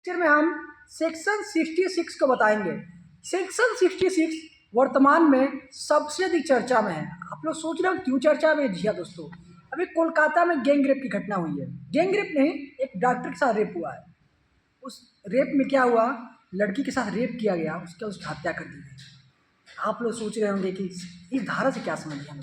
Lecture में हम section 66 को बताएंगे। सेक्शन 66 वर्तमान में सबसे अधिक चर्चा में है। आप लोग सोच रहे हो क्यों चर्चा में है? जी हाँ दोस्तों, अभी कोलकाता में गैंग रेप की घटना हुई है। गैंग रेप नहीं, एक डॉक्टर के साथ रेप हुआ है। उस रेप में क्या हुआ, लड़की के साथ रेप किया गया, उसकी हत्या कर दी गई। आप लोग सोच रहे होंगे कि इस धारा से क्या समझ हम।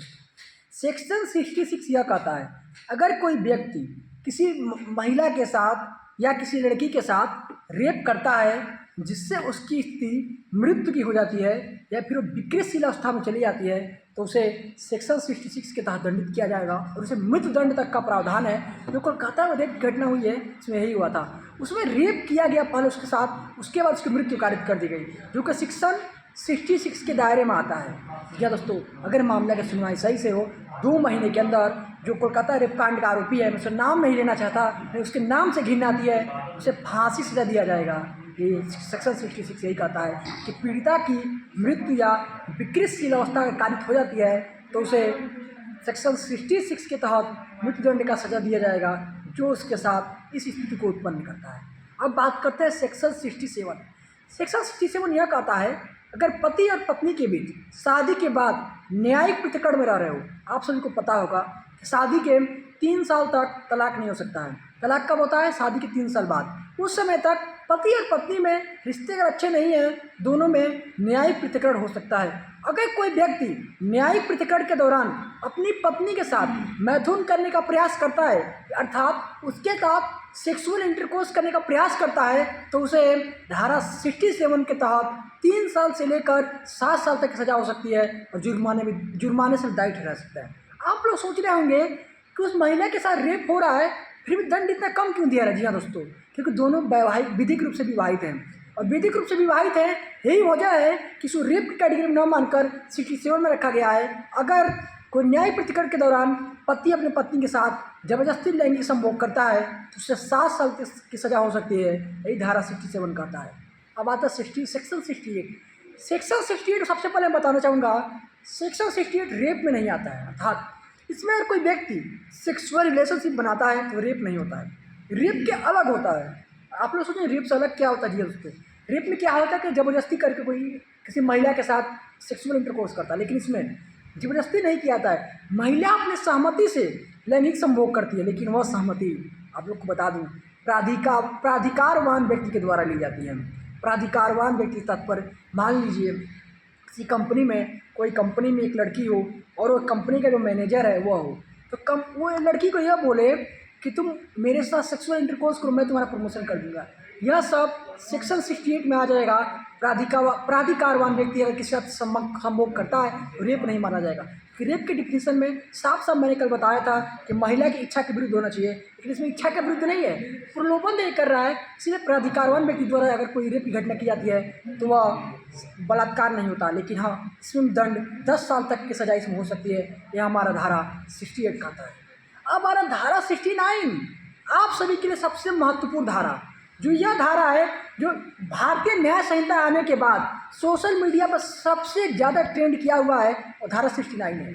सेक्शन 66 यह कहता है, अगर कोई व्यक्ति किसी महिला के साथ या किसी लड़की के साथ रेप करता है जिससे उसकी स्थिति मृत्यु की हो जाती है या फिर वो विकृतिशील अवस्था में चली जाती है, तो उसे सेक्शन 66 के तहत दंडित किया जाएगा और उसे मृत्यु दंड तक का प्रावधान है। जो कोलकाता में रेप घटना हुई है इसमें यही हुआ था। उसमें रेप किया गया पहले उसके साथ, उसके बाद उसकी मृत्यु कारित कर दी गई, जो कि सेक्शन 66 के दायरे में आता है। क्या दोस्तों, अगर मामला की सुनवाई सही से हो, 2 महीने के अंदर जो कोलकाता रेप कांड का आरोपी है, मैं उसका नाम नहीं लेना चाहता, नहीं उसके नाम से घिन आती है, उसे फांसी सजा दिया जाएगा। ये सेक्शन 66 यही कहता है कि पीड़िता की मृत्यु या विकृतिशील अवस्था कारित हो जाती है तो उसे सेक्शन 66 के तहत मृत्युदंड का सजा दिया जाएगा, जो उसके साथ इस स्थिति को उत्पन्न करता है। अब बात करते हैं सेक्शन 67। सेक्शन 67 यह कहता है, अगर पति और पत्नी के बीच शादी के बाद न्यायिक प्रतिकरण में रह रहे हो, आप सभी को पता होगा कि शादी के 3 साल तक तलाक नहीं हो सकता है। तलाक कब होता है? शादी के 3 साल बाद। उस समय तक पति और पत्नी में रिश्ते अगर अच्छे नहीं हैं, दोनों में न्यायिक प्रतिकरण हो सकता है। अगर कोई व्यक्ति न्यायिक प्रतिकरण के दौरान अपनी पत्नी के साथ मैथुन करने का प्रयास करता है, अर्थात उसके साथ सेक्सुअल इंटरकोर्स करने का प्रयास करता है, तो उसे धारा 67 के तहत 3 साल से लेकर 7 साल तक की सजा हो सकती है और जुर्माने से दायी ठहरा सकता है। आप लोग सोच रहे होंगे कि उस महिला के साथ रेप हो रहा है, फिर भी दंड इतना कम क्यों दिया रहा है? जी हाँ दोस्तों, क्योंकि दोनों वैवाहिक विधिक रूप से विवाहित हैं, और विधिक रूप से विवाहित हैं, यही वजह है कि उसको रेप की कैटेगरी में न मानकर 67 में रखा गया है। अगर कोई न्यायिक प्रतिकरण के दौरान पति अपनी पत्नी के साथ जबरदस्ती लैंगिक संभोग करता है तो उससे 7 साल की सजा हो सकती है, यही धारा 67 कहता है। अब आता है सेक्शन 68। सेक्शन 68 सबसे पहले मैं बताना चाहूँगा, सेक्शन 68 रेप में नहीं आता है, अर्थात इसमें अगर कोई व्यक्ति सेक्सुअल रिलेशनशिप बनाता है तो रेप नहीं होता है। रेप के अलग होता है। आप लोग सोचें रेप से अलग क्या होता है? जी दोस्तों, रेप में क्या होता है कि जबरदस्ती करके कोई किसी महिला के साथ सेक्सुअल इंटरकोर्स करता है, लेकिन इसमें जबरदस्ती नहीं किया जाता है। महिला अपनी सहमति से लैंगिक संभोग करती है, लेकिन वह सहमति आप लोग को बता दूँ प्राधिकारवान व्यक्ति के द्वारा ली जाती है। प्राधिकारवान व्यक्ति तत्पर, मान लीजिए किसी कंपनी में, कोई कंपनी में एक लड़की हो और वो कंपनी का जो मैनेजर है वो हो, तो वो लड़की को यह बोले कि तुम मेरे साथ सेक्सुअल इंटरकोर्स करो, मैं तुम्हारा प्रमोशन कर दूंगा। यह सब सेक्शन 68 में आ जाएगा। प्राधिकारवान व्यक्ति अगर किसी साथ संभोग करता है तो रेप नहीं माना जाएगा। कि रेप के डिफिनीशन में साफ साफ मैंने कल बताया था कि महिला की इच्छा के विरुद्ध होना चाहिए, लेकिन इसमें इच्छा के विरुद्ध नहीं है, प्रलोभन नहीं कर रहा है। सीधे प्राधिकारवान व्यक्ति द्वारा अगर कोई रेप की घटना की जाती है तो वह बलात्कार नहीं होता, लेकिन हाँ, इसमें दंड 10 साल तक की सजा इसमें हो सकती है। यह हमारा धारा 68 कहता है। अब हमारा धारा 69 आप सभी के लिए सबसे महत्वपूर्ण धारा, जो यह धारा है जो भारतीय न्याय संहिता आने के बाद सोशल मीडिया पर सबसे ज़्यादा ट्रेंड किया हुआ है, और धारा 69 है।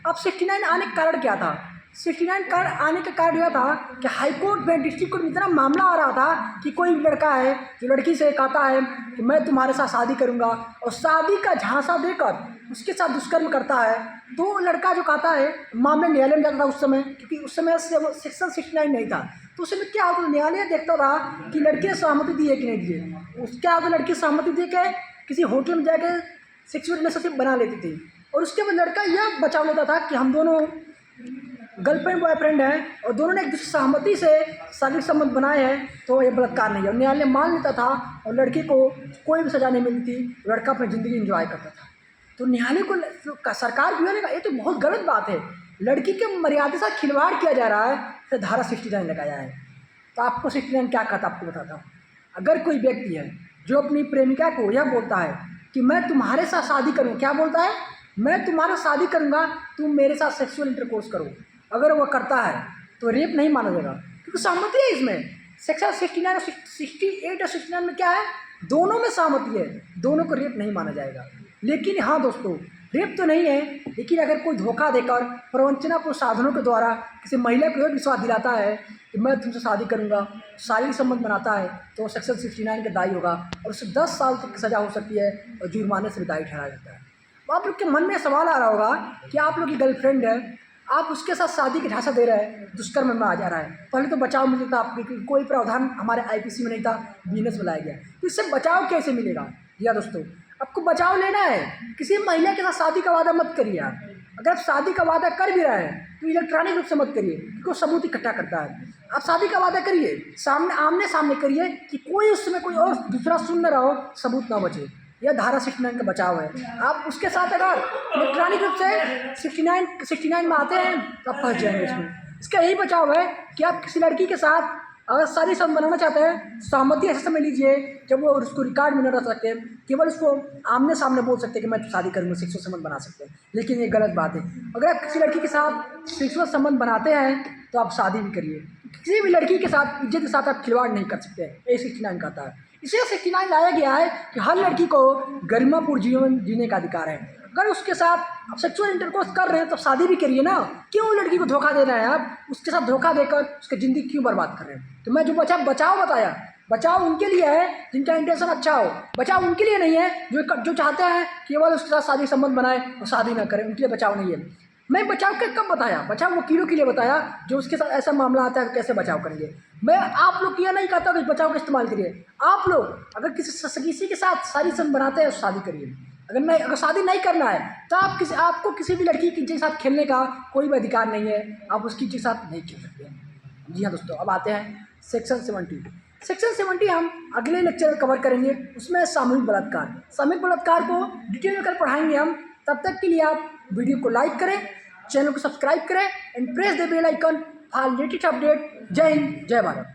अब 69 आने का कारण क्या था? 69 कारण आने का कारण यह था कि हाईकोर्ट में, डिस्ट्रिक्ट कोर्ट में इतना मामला आ रहा था कि कोई लड़का है जो लड़की से कहता है कि मैं तुम्हारे साथ शादी करूंगा, और शादी का झांसा देकर उसके साथ दुष्कर्म करता है, तो लड़का जो कहता है मामला न्यायालय में जाता था उस समय, क्योंकि उस समय सेक्शन 69 नहीं था। तो उस समय क्या होता था, न्यायालय देखता था कि लड़की ने सहमति दी है कि नहीं दी है। उसके आगे लड़की सहमति दे के किसी होटल में जाकर सेक्सुअल रिलेशनशिप बना लेती थी, और उसके बाद लड़का यह बचाव लेता था कि हम दोनों गर्लफ्रेंड बॉयफ्रेंड हैं और दोनों ने एक दूसरी सहमति से शारीरिक संबंध बनाए हैं, तो ये बलात्कार नहीं है। और न्यायालय मान लेता था और लड़की को कोई भी सज़ा नहीं मिलती थी, लड़का अपनी ज़िंदगी एंजॉय करता था। तो न्यायालय को सरकार भी लगा ये तो बहुत गलत बात है, लड़की के मर्यादा से खिलवाड़ किया जा रहा है, फिर धारा 69 लगाया है। तो आपको 69 क्या कहता आपको बताता हूँ। अगर कोई व्यक्ति है जो अपनी प्रेमिका को यह बोलता है कि मैं तुम्हारे साथ शादी करूँ, क्या बोलता है? मैं तुम्हारा शादी करूँगा, तुम मेरे साथ सेक्सुअल इंटरकोर्स करो। अगर वह करता है तो रेप नहीं माना जाएगा, क्योंकि सहमति है इसमें। सेक्शन 69 और 68 और 69 में क्या है? दोनों में सहमति है, दोनों को रेप नहीं माना जाएगा। लेकिन हाँ दोस्तों, रेप तो नहीं है, लेकिन अगर कोई धोखा देकर प्रवंचना को साधनों के द्वारा किसी महिला को यह विश्वास दिलाता है कि मैं तुमसे शादी करूंगा, शारीरिक संबंध बनाता है, तो सेक्शन 69 का दायी होगा और उससे 10 साल तक की सज़ा हो सकती है और जुर्माने से भी दायी ठहराया जाता है। तो आप लोग के मन में सवाल आ रहा होगा कि आप लोग की गर्लफ्रेंड है, आप उसके साथ शादी की झांसा दे रहे हैं, दुष्कर्म में आ जा रहा है। पहले तो बचाव मिलता था, आपकी कोई प्रावधान हमारे आईपीसी में नहीं था, बीएनएस में लाया गया, तो इससे बचाव कैसे मिलेगा? जी हाँ दोस्तों, आपको बचाव लेना है, किसी महिला के साथ शादी का वादा मत करिए। आप अगर आप शादी का वादा कर भी रहे हैं तो इलेक्ट्रॉनिक रूप से मत करिए, क्योंकि सबूत इकट्ठा करता है। आप शादी का वादा करिए, सामने आमने सामने करिए कि कोई उस समय कोई और दूसरा सुन न रहा हो, सबूत ना बचे। यह धारा 69 का बचाव है। आप उसके साथ अगर इलेक्ट्रॉनिक रूप से 69 में आते हैं तो आप फंस जाएंगे इसमें। इसका यही बचाव है कि आप किसी लड़की के साथ अगर शादी संबंध बनाना चाहते हैं, सहमति ऐसे समय लीजिए जब वो उसको रिकॉर्ड में न रख सकते, केवल उसको आमने सामने बोल सकते कि मैं शादी करूँगा, सेक्सुअल संबंध बना सकते हैं। लेकिन ये गलत बात है। अगर आप किसी लड़की के साथ सेक्सुअल संबंध बनाते हैं तो आप शादी भी करिए। किसी भी लड़की के साथ इज्जत के साथ आप खिलवाड़ नहीं कर सकते, ये 69 कहता है। इसे 69 लाया गया है कि हर लड़की को गरिमापूर्ण जीवन जीने का अधिकार है। अगर उसके साथ आप सेक्सुअल इंटरकोर्स कर रहे हैं तो शादी भी करिए ना। क्यों लड़की को धोखा दे रहे हैं आप? उसके साथ धोखा देकर उसकी ज़िंदगी क्यों बर्बाद कर रहे हैं? तो मैं जो बचाव बताया, बचाव उनके लिए है जिनका इंटेंशन अच्छा हो। बचाव उनके लिए नहीं है जो चाहते हैं केवल उसके साथ शादी संबंध बनाए और शादी ना करें, उनके लिए बचाव नहीं है। मैं बचाव के कब बताया? बचाव वकीलों के लिए बताया, जो उसके साथ ऐसा मामला आता है कैसे बचाव करेंगे। मैं आप लोग यह नहीं कहता कि बचाव का इस्तेमाल करिए। आप लोग अगर किसी के साथ शादी संबंध बनाते हैं तो शादी करिए। अगर शादी नहीं करना है तो आपको किसी भी लड़की के साथ खेलने का कोई भी अधिकार नहीं है। आप उसकी के साथ नहीं खेल सकते हैं। जी हाँ दोस्तों, अब आते हैं सेक्शन 70। सेक्शन 70 हम अगले लेक्चर में कवर करेंगे। उसमें सामूहिक बलात्कार को डिटेल में कर पढ़ाएंगे हम। तब तक के लिए आप वीडियो को लाइक करें, चैनल को सब्सक्राइब करें and press the bell icon for latest update. जय हिंद, जय भारत।